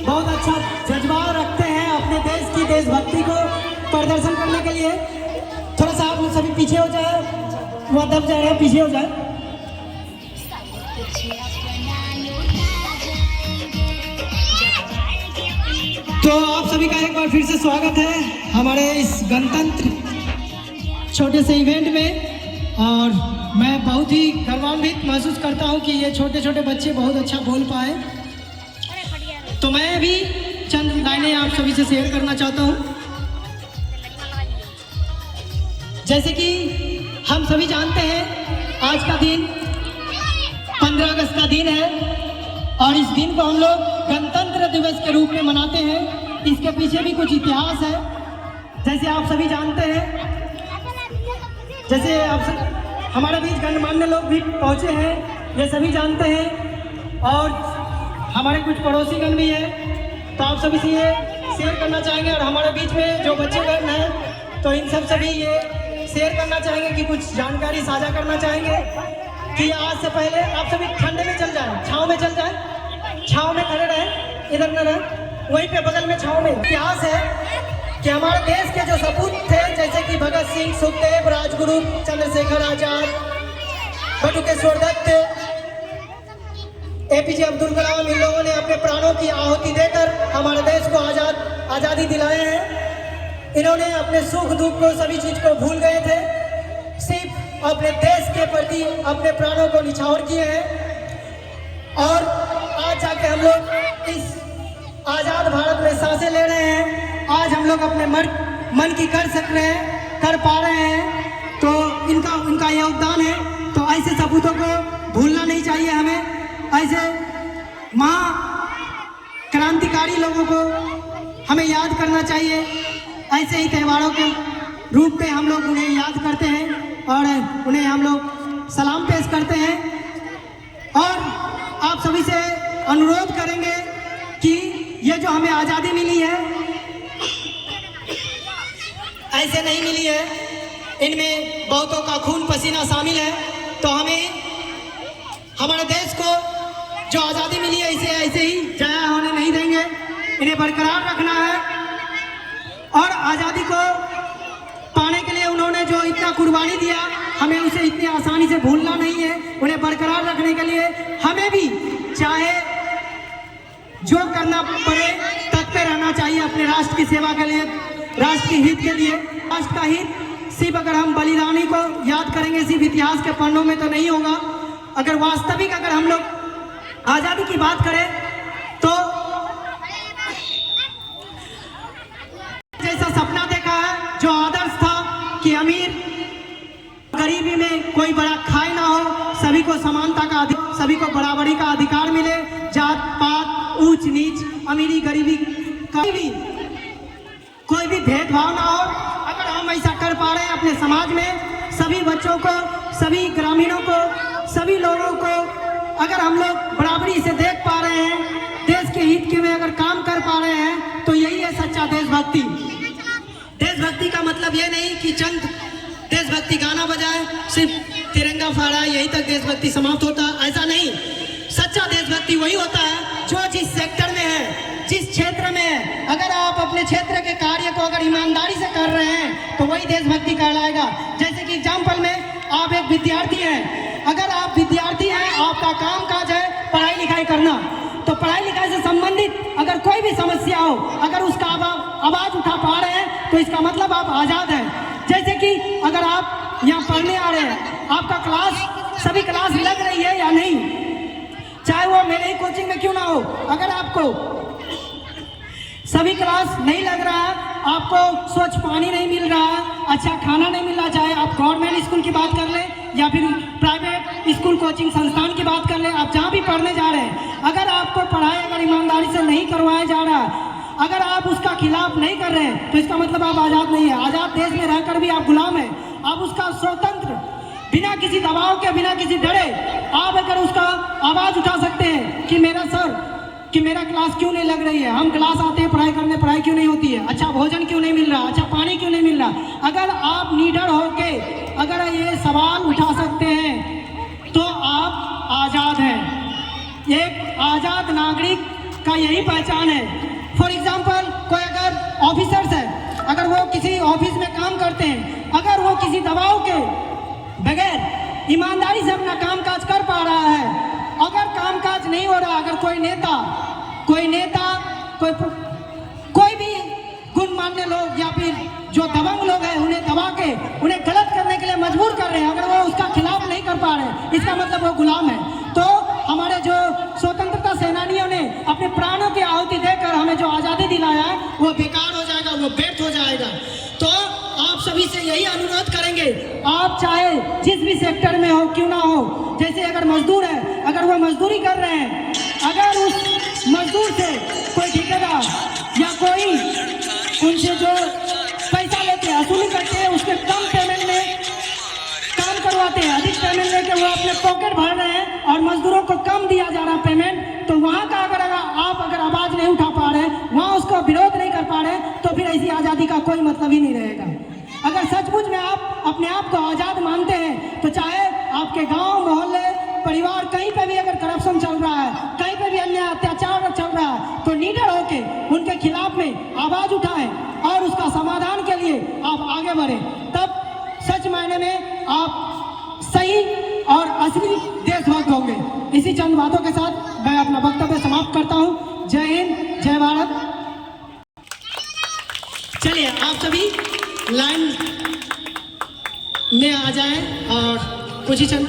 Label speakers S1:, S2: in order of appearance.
S1: बहुत अच्छा जज्बा रखते हैं अपने देश की देशभक्ति को प्रदर्शन करने के लिए। थोड़ा सा आप सभी पीछे हो जाए, वह दब जा रहे हैं, पीछे हो जाए। तो आप सभी का एक बार फिर से स्वागत है हमारे इस गणतंत्र छोटे से इवेंट में। और मैं बहुत ही गर्वान्वित महसूस करता हूं कि ये छोटे छोटे बच्चे बहुत अच्छा बोल पाए। तो मैं भी चंद लाइनें आप सभी से शेयर करना चाहता हूं। जैसे कि हम सभी जानते हैं आज का दिन 15 अगस्त का दिन है और इस दिन को हम लोग गणतंत्र दिवस के रूप में मनाते हैं। इसके पीछे भी कुछ इतिहास है, जैसे आप सभी जानते हैं। जैसे आप हमारे बीच गणमान्य लोग भी पहुंचे हैं, ये सभी जानते हैं। और हमारे कुछ पड़ोसी गण भी हैं, तो आप सभी से ये शेयर करना चाहेंगे। और हमारे बीच में जो बच्चे गण हैं, तो इन सब से भी ये शेयर करना चाहेंगे कि कुछ जानकारी साझा करना चाहेंगे कि आज से पहले आप सभी ठंडे में चल जाए, छाँव में चल जाए, छाँव में खड़े रहे, इधर न रहे, वहीं पे बगल में छाँव में। इतिहास है कि हमारे देश के जो सपूत थे, जैसे कि भगत सिंह, सुखदेव, राजगुरु, चंद्रशेखर आजाद, बटुकेश्वर दत्त, एपीजे अब्दुल कलाम, इन लोगों ने अपने प्राणों की आहुति देकर हमारे देश को आज़ादी दिलाए हैं। इन्होंने अपने सुख दुख को, सभी चीज को भूल गए थे, सिर्फ अपने देश के प्रति अपने प्राणों को निछावर किए हैं। और आज जाके हम लोग इस आज़ाद भारत में सांसें ले रहे हैं। आज हम लोग अपने मन की कर पा रहे हैं, तो इनका योगदान है। तो ऐसे सपूतों को भूलना नहीं चाहिए हमें। ऐसे क्रांतिकारी लोगों को हमें याद करना चाहिए। ऐसे ही त्योहारों के रूप में हम लोग उन्हें याद करते हैं और उन्हें हम लोग सलाम पेश करते हैं। और आप सभी से अनुरोध करेंगे कि ये जो हमें आज़ादी मिली है, ऐसे नहीं मिली है, इनमें बहुतों का खून पसीना शामिल है। तो हमें हमारे देश को जो आज़ादी मिली है, इसे ऐसे ही जाया होने नहीं देंगे, इन्हें बरकरार रखना है। और आज़ादी को पाने के लिए उन्होंने जो इतना कुर्बानी दिया, हमें उसे इतनी आसानी से भूलना नहीं है। उन्हें बरकरार रखने के लिए हमें भी चाहे जो करना पड़े तत्पर रहना चाहिए अपने राष्ट्र की सेवा के लिए, राष्ट्र के हित के लिए। राष्ट्र का हित सिर्फ अगर हम बलिदानी को याद करेंगे, सिर्फ इतिहास के पन्नों में तो नहीं होगा। अगर वास्तविक अगर हम लोग आज़ादी की बात करें तो जैसा सपना देखा है, जो आदर्श था कि अमीर गरीबी में कोई बड़ा खाए ना हो, सभी को समानता का सभी को बराबरी का अधिकार मिले, जात पात, ऊंच नीच, अमीरी गरीबी कोई भी भेदभाव ना हो। अगर हम ऐसा कर पा रहे हैं अपने समाज में, सभी बच्चों को, सभी ग्रामीणों को, सभी लोगों को अगर हम लोग बराबरी से देख पा रहे हैं, देश के हित के में अगर काम कर पा रहे हैं, तो यही है सच्चा देशभक्ति। देशभक्ति का मतलब ये नहीं कि चंद देशभक्ति गाना बजाए, सिर्फ तिरंगा फहराए, यही तक देशभक्ति समाप्त होता, ऐसा नहीं। सच्चा देशभक्ति वही होता है जो जिस सेक्टर में है, जिस क्षेत्र में है, अगर आप अपने क्षेत्र के कार्य को अगर ईमानदारी से कर रहे हैं, तो वही देशभक्ति कहलाएगा। जैसे कि एग्जाम्पल में आप एक विद्यार्थी हैं, अगर आप विद्यार्थी हैं, आपका काम काज है पढ़ाई लिखाई करना, तो पढ़ाई लिखाई से संबंधित अगर कोई भी समस्या हो, अगर उसका आवाज उठा पा रहे हैं, तो इसका मतलब आप आज़ाद हैं। जैसे कि अगर आप यहाँ पढ़ने आ रहे हैं, आपका क्लास सभी क्लास लग रही है या नहीं, चाहे वो मेरे ही कोचिंग में क्यों ना हो, अगर आपको सभी क्लास नहीं लग रहा, आपको स्वच्छ पानी नहीं मिल रहा, अच्छा खाना नहीं मिल रहा, चाहे आप गवर्नमेंट स्कूल की बात कर लें या फिर प्राइवेट स्कूल कोचिंग संस्थान की बात कर लें, आप जहाँ भी पढ़ने जा रहे हैं, अगर आपको पढ़ाई अगर ईमानदारी से नहीं करवाया जा रहा, अगर आप उसका खिलाफ नहीं कर रहे हैं, तो इसका मतलब आप आज़ाद नहीं है। आज़ाद देश में रहकर भी आप गुलाम हैं। आप उसका स्वतंत्र, बिना किसी दबाव के, बिना किसी डरे, आप अगर उसका आवाज़ उठा सकते हैं कि मेरा सर, कि मेरा क्लास क्यों नहीं लग रही है, हम क्लास आते हैं पढ़ाई करने, पढ़ाई क्यों नहीं होती है, अच्छा भोजन क्यों नहीं मिल रहा, अच्छा पानी क्यों नहीं मिल रहा, अगर आप निडर होके अगर ये सवाल उठा सकते हैं, तो आप आज़ाद हैं। एक आज़ाद नागरिक का यही पहचान है। फॉर एग्जाम्पल कोई अगर ऑफिसर्स है, अगर वो किसी ऑफिस में काम करते हैं, अगर वो किसी दबाव के बगैर ईमानदारी से अपना कामकाज कर पा रहा है, अगर कामकाज नहीं हो रहा, अगर कोई नेता कोई भी गुणमान्य लोग या फिर जो दबंग लोग हैं उन्हें दबा के उन्हें गलत करने के लिए मजबूर कर रहे हैं, अगर वो उसका खिलाफ नहीं कर पा रहे, इसका मतलब वो गुलाम है। तो हमारे जो स्वतंत्रता सेनानियों ने अपने प्राणों की आहुति देकर हमें जो आज़ादी दिलाया है वो बेकार हो जाएगा, वो व्यर्थ हो जाएगा। तो आप सभी से यही अनुरोध करेंगे, आप चाहे जिस भी सेक्टर में हो क्यों ना हो, जैसे अगर मजदूर है, अगर वो मजदूरी कर रहे हैं, अगर उस मजदूर से कोई ठेकेदार या कोई उनसे जो पैसा लेते हैं, वसूली करते हैं, उसके कम पेमेंट में काम करवाते हैं, अधिक पेमेंट लेके वो अपने पॉकेट भर रहे हैं और मजदूरों को कम दिया जा रहा पेमेंट, तो वहाँ का अगर आप आवाज नहीं उठा पा रहे, वहाँ उसका विरोध नहीं कर पा रहे, तो फिर ऐसी आज़ादी का कोई मतलब ही नहीं रहेगा। अगर सचमुच में आप अपने आप को आज़ाद मानते हैं तो चाहे आपके गांव, मोहल्ले, परिवार, कहीं पे भी अगर करप्शन चल रहा है, कहीं पे भी अन्याय अत्याचार चल रहा है, तो निडर होके उनके खिलाफ में आवाज उठाएं और उसका समाधान के लिए आप आगे बढ़ें। तब सच मायने में आप सही और असली देशभक्त होंगे। इसी चंद बातों के साथ मैं अपना वक्तव्य समाप्त करता हूँ। जय हिंद, जय भारत। चलिए आप सभी लाइन में आ जाएं और पोजीशन